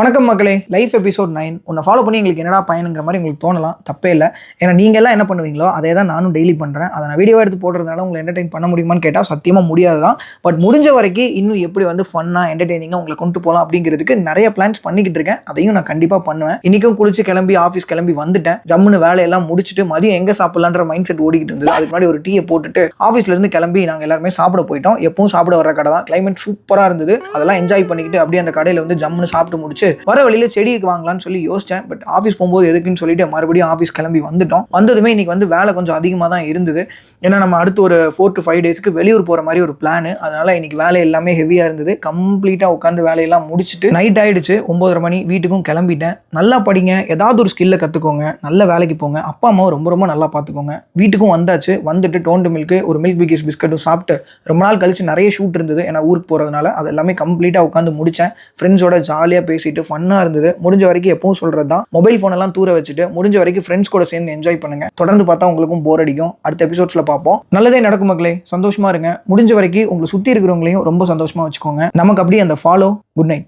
வணக்கம் மக்களே. Life episode 9 உன்னை ஃபாலோ பண்ணி எங்களுக்கு என்னடா பயனுங்கிற மாதிரி உங்களுக்கு தோணலாம். தப்பே இல்லை. ஏன்னா நீங்கள் எல்லாம் என்ன பண்ணுவீங்களோ அதே தான் நானும் டெய்லி பண்ணுறேன். அதை நான் வீடியோ எடுத்து போடுறதுனால உங்களை என்டர்டெயின் பண்ண முடியுமான்னு கேட்டால் சத்தியமாக முடியாது தான். பட் முடிஞ்ச வரைக்கும் இன்னும் எப்படி ஃபன்னாக என்டர்டெய்னிங்காக உங்களை கொண்டு போகலாம் அப்படிங்கிறதுக்கு நிறைய பிளான்ஸ் பண்ணிக்கிட்டு இருக்கேன். அதையும் நான் கண்டிப்பாக பண்ணுவேன். இன்றைக்கும் குளிச்சு கிளம்பி ஆஃபீஸ் கிளம்பி வந்துட்டேன். ஜம்முன்னு வேலையெல்லாம் முடிச்சுட்டு மதியம் எங்கே சாப்பிடலான்ற மைண்ட் செட் ஓடிக்கிட்டு இருந்தது. அதுக்கு முன்னாடி ஒரு டீயை போட்டுட்டு ஆஃபீஸ்லேருந்து கிளம்பி நாங்கள் எல்லாருமே சாப்பிட போயிட்டோம். எப்பவும் சாப்பிட வர கடை தான். கிளைமேட் சூப்பராக இருந்தது. அதெல்லாம் என்ஜாய் பண்ணிக்கிட்டு அப்படியே அந்த கடையில் ஜம்முன்னு சாப்பிட்டு முடிச்சு வர வழியில் செடிக்கு வாங்கலாம்னு சொல்லி யோசிச்சேன். பட் ஆஃபீஸ் போகும்போது எதுக்குன்னு சொல்லிட்டு மறுபடியும் ஆஃபீஸ் கிளம்பி வந்துட்டோம். வந்ததுமே இன்னைக்கு வேலை கொஞ்சம் அதிகமாக தான் இருந்தது. ஏன்னா நம்ம அடுத்து ஒரு 4 to 5 டேஸ்க்கு வெளியூர் போகிற மாதிரி ஒரு பிளான். அதனால இன்னைக்கு வேலை எல்லாமே ஹெவியாக இருந்தது. கம்ப்ளீட்டாக உட்காந்து வேலையெல்லாம் முடிச்சுட்டு நைட் ஆயிடுச்சு. 9:30 மணி. வீட்டுக்கும் கிளம்பிட்டேன். நல்லா படிங்க, ஏதாவது ஒரு ஸ்கில்லை கற்றுக்கோங்க, நல்ல வேலைக்கு போங்க, அப்பா அம்மாவை ரொம்ப ரொம்ப நல்லா பார்த்துக்கோங்க. வீட்டுக்கும் வந்தாச்சு. வந்துட்டு டோன்டு மில்க்கு ஒரு மில்க் பிகிஸ் பிஸ்கட்டும் சாப்பிட்டு ரொம்ப நாள் கழிச்சு நிறைய ஷூட் இருந்தது. ஏன்னா ஊருக்கு போகிறதுனால அது எல்லாமே கம்ப்ளீட்டாக உட்காந்து முடித்தேன். ஃப்ரெண்ட்ஸோட ஜாலியாக பேசிட்டு ஃபன்னாக இருந்தது. முடிஞ்ச வரைக்கும் எப்பவும் சொல்கிறது தான், மொபைல் ஃபோன் எல்லாம் தூர வச்சுட்டு முடிஞ்ச வரைக்கும் ஃப்ரெண்ட்ஸ் கூட சேர்ந்து என்ஜாய் பண்ணுங்க. தொடர்ந்து பார்த்தா உங்களுக்கும் போர் அடிக்கும். அடுத்த எபிசோட்ஸ்ல பார்ப்போம். நல்லதே நடக்கும் மக்களே. சந்தோஷமா இருங்க. முடிஞ்ச வரைக்கும் உங்களை சுற்றி இருக்கிறவங்களையும் ரொம்ப சந்தோஷமா வச்சுக்கோங்க. நமக்கு அப்படியே அந்த ஃபாலோ. Good night.